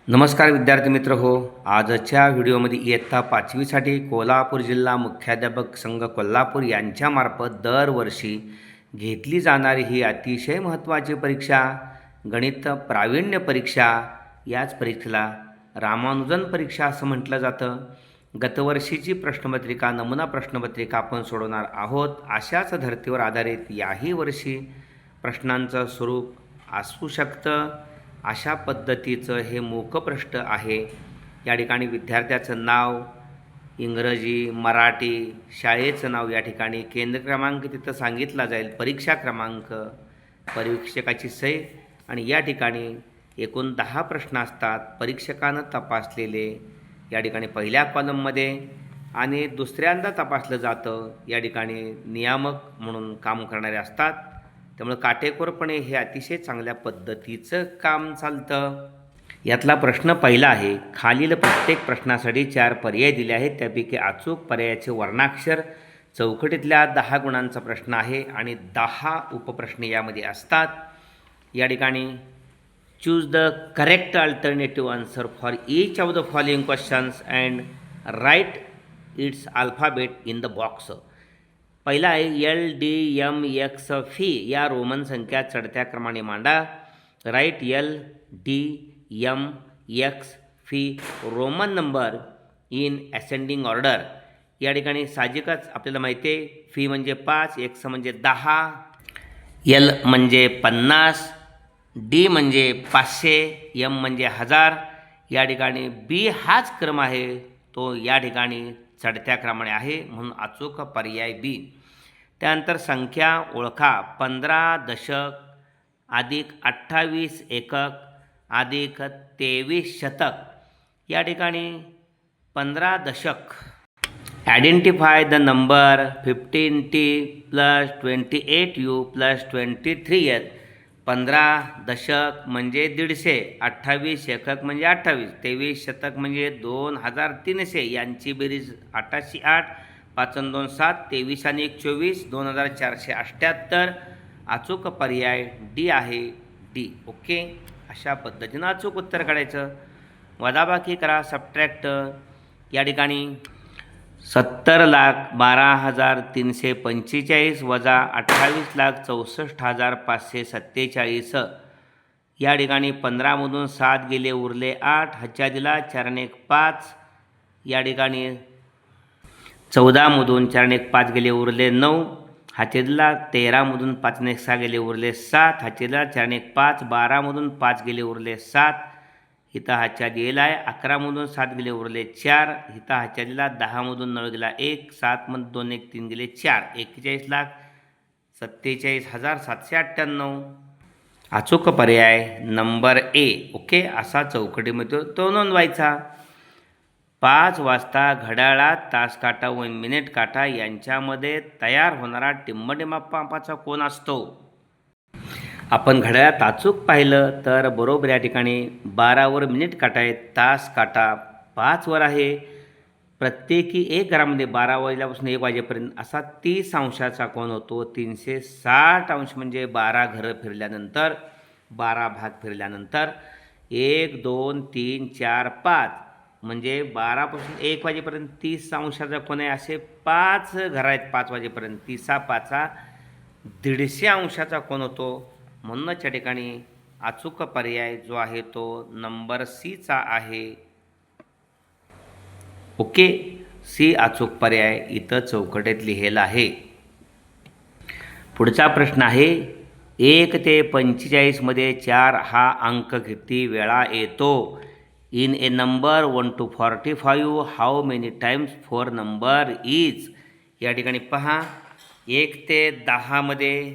नमस्कार विद्यार्थी मित्र हो. आजच्या व्हिडिओमध्ये इयत्ता 5वीसाठी कोल्हापूर जिल्हा मुख्याध्यापक संघ कोल्हापूर यांच्यामार्फत दरवर्षी घेतली जाणारी ही अतिशय महत्त्वाची परीक्षा गणित प्रावीण्य परीक्षा, याच परीक्षेला रामानुजन परीक्षा असं म्हटलं जातं. गतवर्षीची प्रश्नपत्रिका नमुना प्रश्नपत्रिका आपण सोडवणार आहोत. अशाच धर्तीवर आधारित याही वर्षी प्रश्नांचं स्वरूप असू शकतं. अशा पद्धतीचं हे मुखपृष्ठ आहे. या ठिकाणी विद्यार्थ्याचं नाव, इंग्रजी, मराठी, शाळेचं नाव, या ठिकाणी केंद्र क्रमांक तिथं सांगितला जाईल, परीक्षा क्रमांक, परीक्षकाची सही आणि या ठिकाणी एकूण 10 प्रश्न असतात परीक्षकानं तपासलेले. या ठिकाणी पहिल्या कॉलममध्ये आणि दुसऱ्यांदा तपासलं जातं. या ठिकाणी नियामक म्हणून काम करणारे असतात. त्यामुळे काटेकोरपणे हे अतिशय चांगल्या पद्धतीचं काम चालतं. यातला प्रश्न पहिला आहे. खालील प्रत्येक प्रश्नासाठी 4 पर्याय दिले आहेत. त्यापैकी अचूक पर्यायाचे वर्णाक्षर चौकटीतल्या 10 गुणांचा प्रश्न आहे आणि 10 उपप्रश्न यामध्ये असतात. या ठिकाणी choose the correct alternative answer for each of the following questions and write its alphabet in the box. पहिला आहे LDMX या रोमन संख्या चढत्या क्रमाने मांडा. Write LDMX Roman number in ascending order. या ठिकाणी साहजिकच आपल्याला माहिती आहे फी म्हणजे 5, एक्स म्हणजे 10, L म्हणजे 50, D म्हणजे 500, M म्हणजे 1000. या ठिकाणी B हाच क्रम आहे, तो या ठिकाणी चढत्या क्रमाने आहे, म्हणून अचूक पर्याय B. त्यानंतर संख्या ओळखा. 15 दशक अधिक 28 एकक अधिक 23 शतक. या ठिकाणी 15 दशक. Identify the number 15T + 28U + 23H. 15 दशक म्हणजे 150, 28 एकक म्हणजे 28, 23 शतक म्हणजे 2300. यांची बेरीज 88, 5 आणि 2 7, 23 आणि 1 24, 2478. अचूक पर्याय डी आहे, डी. ओके, अशा पद्धतीनं अचूक उत्तर काढायचं. वजाबाकी करा, सबट्रॅक्ट. या ठिकाणी 70,12,345 वजा 28,64,547. या ठिकाणी 15मधून 7 गेले, उरले 8. हातच्या दिला 4 आणि 1 5. या ठिकाणी 14मधून 4 आणि 1 5 गेले, उरले 9. हातच्या दिला 13मधून 5 आणि 1 6 गेले, उरले 7. हातच्या दिला 4 आणि 1 5. 12मधून 5 गेले, उरले 7. इथं हातच्या दिला आहे 11मधून 7 गेले, उरले 4. इथं हातच्या दिला 10मधून 9 गेला 1. 7मधून 2 1 3 गेले 4. 41,47,798. अचूक पर्याय नंबर ए. ओके, असा चौकटीमध्ये तो नोंदवायचा. 5 वाजता घड्याळात तास काटा व मिनिट काटा यांच्यामध्ये तयार होणारा टिंबटिंबाचा कोन असतो. आपण घड्याळात अचूक पाहिलं तर बरोबर या ठिकाणी 12वर मिनिट काटा आहे, तास काटा 5वर आहे. प्रत्येकी 1 घरामध्ये 12 वाजल्यापासून 1 वाजेपर्यंत असा 30 अंशाचा कोन होतो. 360 अंश म्हणजे 12 घरं फिरल्यानंतर, 12 भाग फिरल्यानंतर 1 2 3 4 5 म्हणजे 12पासून 1 वाजेपर्यंत 30 अंशाचा कोन आहे. असे 5 घरं आहेत 5 वाजेपर्यंत. 30 5 150 अंशाचा कोन होतो. म्हणूनच या ठिकाणी अचूक पर्याय जो आहे तो नंबर सीचा आहे. ओके, सी अचूक पर्याय इथं चौकटीत लिहिलेला आहे. पुढचा प्रश्न आहे. 1 ते 45 मध्ये 4 हा अंक किती वेळा येतो? In A number 1 to 45 how many times 4 number is. या ठिकाणी पहा, 1 ते 10 मध्ये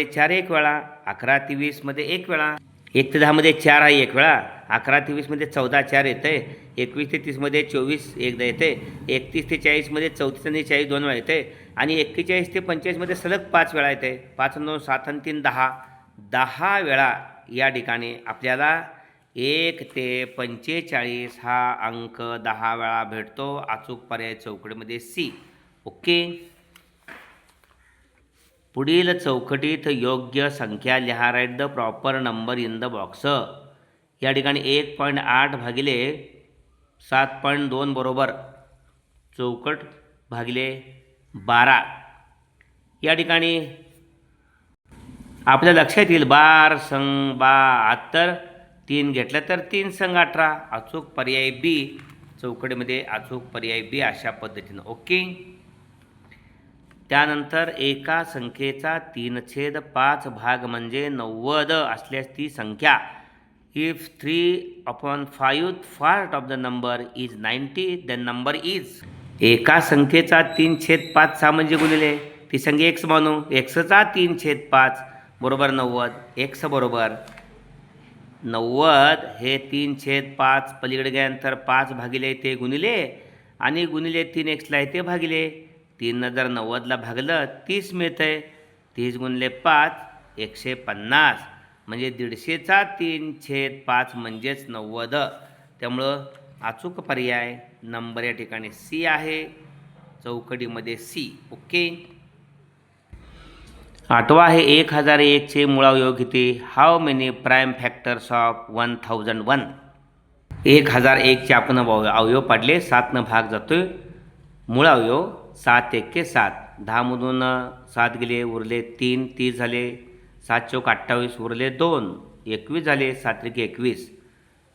4 1 वेळा, 11 ते 20 मध्ये 1 वेळा. 1 ते 10 मध्ये 4 आहे 1 वेळा, 11 ते 20 मध्ये 14 4 येते, 21 ते 30 मध्ये 24 एकदा येते, 31 ते 40 मध्ये 34 आणि 40 2 वेळा येते आणि 41 ते 45 मध्ये सलग 5 वेळा येते. 5 आणि 2 7 आणि 3 10. 10 वेळा या ठिकाणी आपल्याला 1 ते 45 हा अंक 10 वेळा भेटतो. अचूक पर्याय चौकटीमध्ये सी. ओके, पुढील चौकटीत योग्य संख्या लिहा. Write the proper number in the box. या ठिकाणी 1.8 भागिले 7.2 बरोबर चौकट भागिले 12. या ठिकाणी आपल्या लक्षात येईल 12 संग 72, 3 घेतलं तर 3 संग 18. अचूक पर्याय बी, चौकटीमध्ये अचूक पर्याय बी अशा पद्धतीनं. ओके. त्यानंतर एका संख्येचा 3/5 भाग म्हणजे 90 असल्यास ती संख्या. If 3/5 part of the number is 90 then number is. एका संख्येचा 3/5 सा म्हणजे गुणिले ती संख्या x मानू. xचा 3/5 बरोबर 90. x बरोबर 90 हे 3/5 पलीकडे गेल्यानंतर 5 भागिले ते गुणिले आणि गुणिले 3x आहे ते भागिले 3 जर 90ला भागलं 30 मिळतंय. 30 गुणिले 5 150 म्हणजे 150चा 3/5 म्हणजेच 90. त्यामुळं अचूक पर्याय नंबर या ठिकाणी सी आहे, चौकटीमध्ये सी. ओके. 8वा आहे 1001चे मुळावयव किती? How many prime factors of 1001. 1001चे आपण अवयव पाडले, 7नं भाग जातोय. मुळावयव 7 1 7, 10मधून 7 गेले उरले 3, 30 झाले. 7 चौक 28 उरले 2, 21 झाले. 7 त्रिके 21.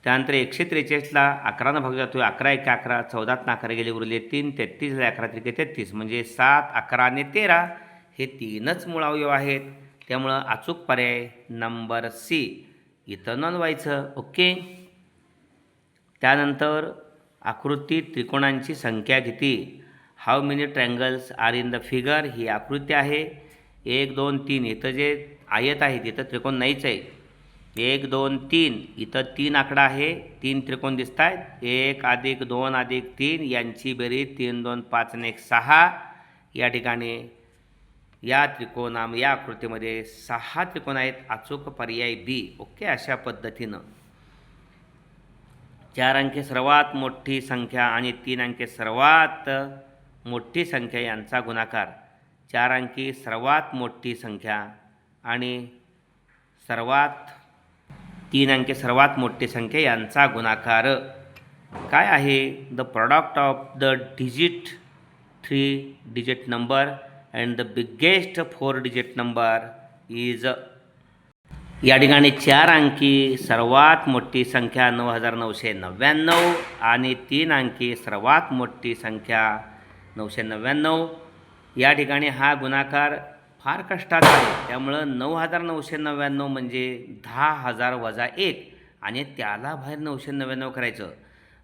त्यानंतर 143ला 11नं भाग जातोय. 11 1 11, 14 11 गेले उरले 3, 33 झाले. 11 त्रिके 33 म्हणजे 7 11 आणि 13 हे 3च मुळावयव आहेत. त्यामुळं अचूक पर्याय नंबर सी इथं नोंदवायचं. ओके. त्यानंतर आकृतीत त्रिकोणांची संख्या किती? How many triangles are in the figure. ही आकृती आहे. 1 2 3 इथं जे आयत आहे तिथं त्रिकोण नाहीच आहे. 1 2 3 इथं 3 आकडा आहे, 3 त्रिकोण दिसत आहेत. 1 + 2 + 3 यांची बेरीज 3 2 5 आणि 1 6. या ठिकाणी या या आकृतीमध्ये 6 त्रिकोण आहेत. अचूक पर्याय बी. ओके. अशा पद्धतीनं 4 अंकी सर्वात मोठी संख्या आणि 3 अंकी सर्वात मोठी संख्या यांचा गुणाकार. 4 अंकी सर्वात मोठी संख्या आणि 3 अंकी सर्वात मोठी संख्या यांचा गुणाकार काय आहे? The product of the digit 3 digit number and the biggest 4 digit number is. या ठिकाणी 4 अंकी सर्वात मोठी संख्या 9999 आणि 3 अंकी सर्वात मोठी संख्या 999. या ठिकाणी हा गुणाकार फार कष्टाचा आहे. त्यामुळं 9999 म्हणजे 10,000 वजा 1 आणि त्याला बाहेर 999 करायचं.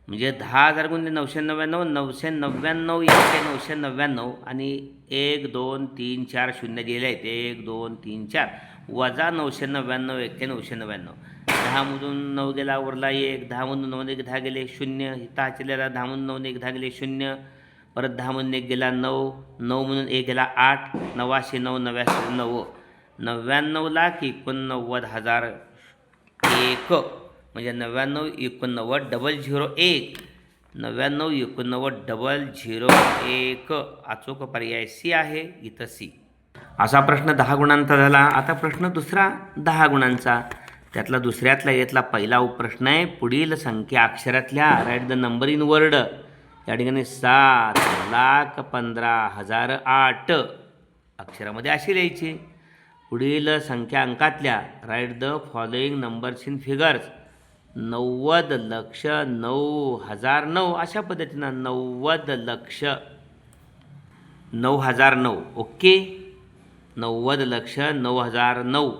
म्हणजे 10,000 गुणिले 999, 999 1 999 आणि 1 2 3 4 शून्य दिले आहेत. 1 2 3 4 वजा 999 1 999. 10मधून 9 गेला उरला 1, 10मधून 9 1 10 गेले 0. इथं आचलेला 10मधून 9 1 10 गेले 0. परत 10मधून 1 गेला 9, 9मधून 1 गेला 8, 9 9 9 99 89,000 1 म्हणजे 99,89,001 99,89,001 अचूक पर्याय सी आहे. इथं सी. असा प्रश्न 10 गुणांचा झाला. आता प्रश्न दुसरा 10 गुणांचा. त्यातला दुसऱ्यातला यातला पहिला प्रश्न आहे. पुढील संख्या अक्षरातल्या write the number in word. या ठिकाणी 7,15,008 अक्षरामध्ये अशी लिहायची. पुढील संख्या अंकातल्या write the following numbers in figures. 90 लक्ष 9,009 अशा पद्धतीनं 90 लक्ष 9,009. ओके. 90 लक्ष 9,009.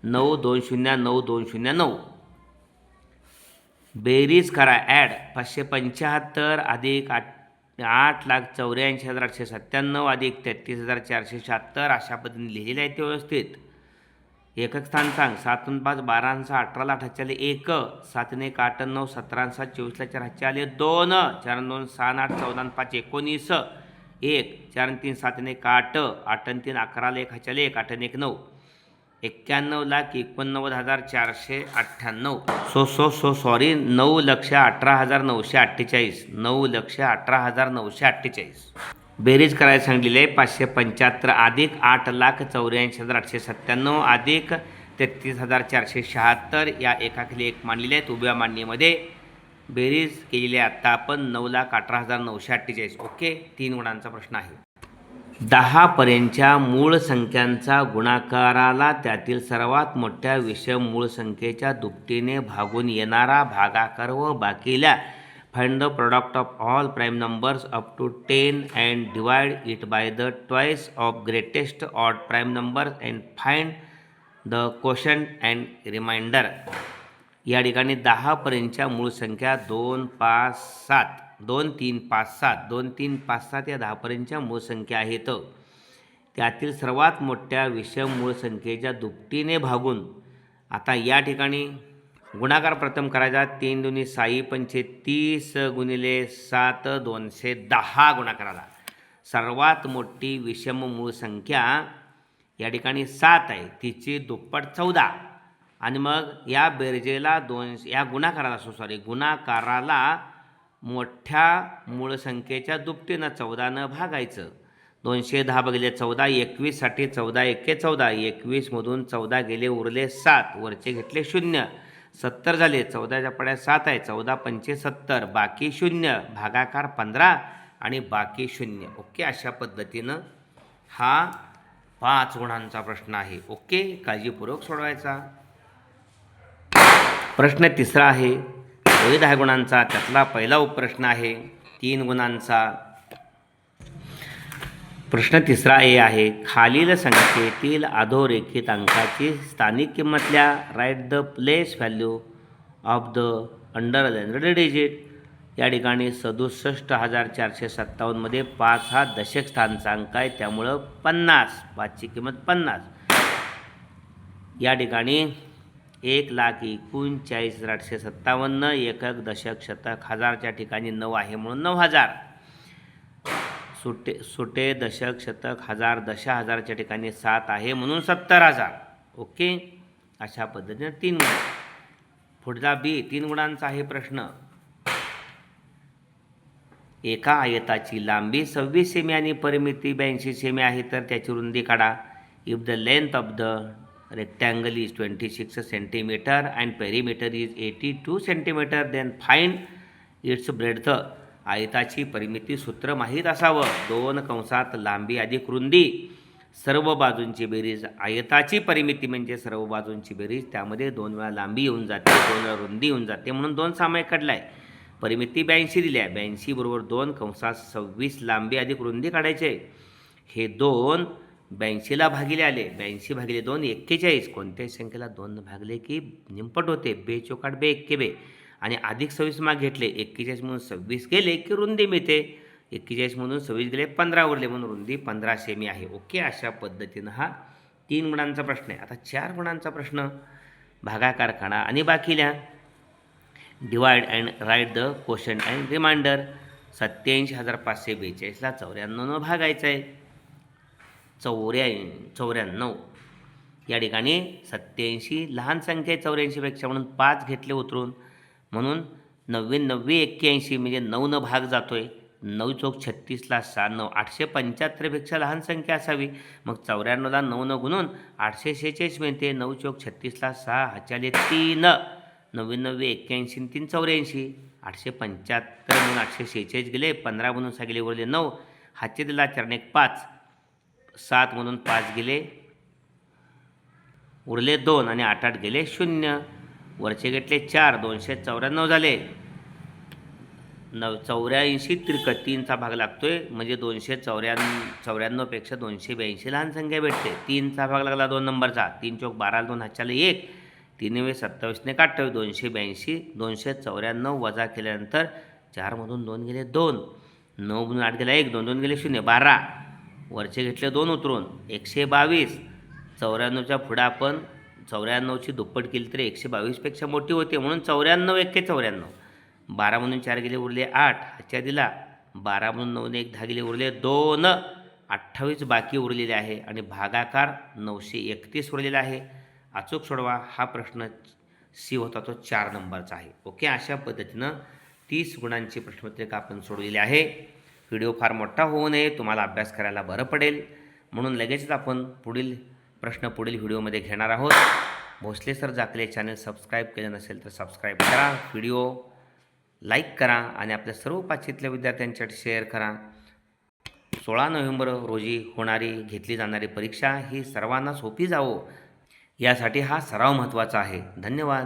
9 2 0 9 2 0 9. बेरीज करा. ॲड 575 अधिक 8,84,897 अधिक 33,476 अशा पद्धतीने लिहिलेले आहे ते व्यवस्थित. एकक स्थान सांग. 7 5 12 18 8 आले 1. 7 1 8 9 17 7 24 4 हातचे आले 2. 4 2 6 8 14 5 19 1. 4 3 7 1 8 8 3 11 1 हातचे आले 1 8 1 9. 91,89,498. सॉरी 9,18,948. 9,18,948. बेरीज करायला सांगितलेली आहे. 575 अधिक 8,84,897 अधिक 33,476 या एकाखाली एक मांडलेल्या आहेत. उभ्या मांडणीमध्ये बेरीज केलेली आहे आत्ता आपण 9,18,948. ओके, 3 गुणांचा प्रश्न आहे. 10 पर्यंतच्या मूळ संख्यांचा गुणाकाराला त्यातील सर्वात मोठ्या विषम मूळ संख्येच्या दुपटीने भागून येणारा भागाकार व बाकीला find the product of all prime numbers up to 10 and divide it by the twice of greatest odd prime numbers and find the quotient and remainder. या ठिकाणी 10 पर्यंतच्या मूळ संख्या 2, 5, 7 2, 3, 5, 7 2, 3, 5, 7 या 10 पर्यंतच्या मूळ संख्या आहेत. त्यातील सर्वात मोठ्या विषम मूळ संख्येच्या दुपटीने भागून आता या ठिकाणी गुणाकार प्रथम करायचा. 3 दुनी 6 पंचे 30 गुणिले 7 210 गुणाकाराला. सर्वात मोठी विषम मूळ संख्या या ठिकाणी 7 आहे, तिची दुप्पट 14 आणि मग या बेरजेला या गुणाकाराला मोठ्या मूळ संख्येच्या दुपटीनं 14नं भागायचं. 210 भागिले 14 21 साठी 14 एके 14 21मधून 14 गेले उरले 7 वरचे घेतले 0 70 झाले. 14च्या पड्यात 7 आहे. 14 पंचे 70 बाकी 0 भागाकार 15 आणि बाकी 0. ओके, अशा पद्धतीनं हा 5 गुणांचा प्रश्न आहे. ओके, काळजीपूर्वक सोडवायचा. प्रश्न तिसरा आहे तोही 10 गुणांचा. त्यातला पहिला उपप्रश्न आहे 3 गुणांचा. प्रश्न तिसरा आहे खालील संख्येतील अधोरेखित अंकाची स्थानिक किंमतल्या write the place value of the underlined digit. या ठिकाणी 67,457 मध्ये 5 हा दशक स्थानचा अंक आहे, त्यामुळं 50 5ची किंमत 50. या ठिकाणी 1,49,857 एकक दशक शतक हजारच्या ठिकाणी 9 आहे म्हणून 9,000. सुटे दशक शतक हजार दशा हजारच्या ठिकाणी 7 आहे म्हणून 70,000. ओके, अशा पद्धतीने 3 गुण. पुढचा 3 गुणांचा आहे प्रश्न. एका आयताची लांबी 26 सेमी आणि परिमिती 82 सेमी आहे तर त्याची रुंदी काढा. If the length of the rectangle is 26 centimeter and perimeter is 82 centimeter, then find its breadth. आयताची परिमिती सूत्र माहीत असावं. 2 कंसात लांबी अधिक रुंदी सर्व बाजूंची बेरीज. आयताची परिमिती म्हणजे सर्व बाजूंची बेरीज, त्यामध्ये 2 वेळा लांबी येऊन जाते 2 वेळा रुंदी येऊन जाते म्हणून 2 सामायिक काढला आहे. परिमिती 82 दिली आहे. 82 बरोबर 2 कंसात 26 लांबी अधिक रुंदी काढायचे. हे 2 82ला भागिले आले. 82 भागिले 2 41. कोणत्याही संख्येला 2 भागले की निंपट होते. 2 चौकाट 2 एक्के 2 आणि अधिक 26 माग घेतले. 41 म्हणून 26 गेले की रुंदी मिळते. 41 म्हणून 26 गेले 15 उरले म्हणून रुंदी 15 सेमी आहे. ओके, अशा पद्धतीनं हा 3 गुणांचा प्रश्न आहे. आता 4 गुणांचा प्रश्न. भागाकार काढा आणि बाकील्या. Divide and write the quotient and remainder. 87,542ला 94 भागायचं आहे. 94. या ठिकाणी 87 लहान संख्या आहे 84पेक्षा म्हणून 5 घेतले उतरून म्हणून 90 81 म्हणजे 9 भाग जातोय. 9 चौक 36ला 6 9 875पेक्षा लहान संख्या असावी. मग 94ला 9 गुणून 846 मिळते. 9 चौक 36ला 6 हाच्याले 3 99 81 3 84 875 म्हणून 846 गेले. 15 म्हणून 6 गेले उरले 9 हातचे दिला 4 1 5 7 म्हणून 5 गेले उरले 2 आणि 8 8 गेले 0 वरचे घेतले 4 294 झाले. 84 तिरक 3चा भाग लागतोय म्हणजे 294 पेक्षा 282 लहान संख्या भेटते. 3चा भाग लागला 2 नंबरचा. 3 चौक 12 2 हातच्याला 1 3 27ने काढतोय 282 294 वजा केल्यानंतर 4 मधून 2 गेले 2 9 मधून 8 गेला 1 2 2 गेले 0 12 वरचे घेतले 2 उतरून 122. 94च्या पुढं आपण 94ची दुप्पट केली तर 122पेक्षा मोठी होते म्हणून 94 1 94. 12 म्हणून 4 गेले उरले 8 हातच्या दिला. 12 म्हणून 9 1 10 गेले उरले 2 28 बाकी उरलेले आहे आणि भागाकार 931 उरलेला आहे. अचूक सोडवा. हा प्रश्न सी होता तो 4 नंबरचा आहे. ओके, अशा पद्धतीनं 30 गुणांची प्रश्नपत्रिका आपण सोडलेली आहे. व्हिडिओ फार मोठा होऊ नये, तुम्हाला अभ्यास करायला बरं पडेल म्हणून लगेचच आपण पुढील व्हिडिओमध्ये घेणार आहोत. भोसले सर जाकले चॅनल सबस्क्राईब केलं नसेल तर सबस्क्राईब करा, व्हिडिओ लाईक करा आणि आपल्या सर्व 5वीतल्या विद्यार्थ्यांसाठी शेअर करा. 16 नोव्हेंबर रोजी घेतली जाणारी परीक्षा ही सर्वांना सोपी जावो यासाठी हा सराव महत्त्वाचा आहे. धन्यवाद.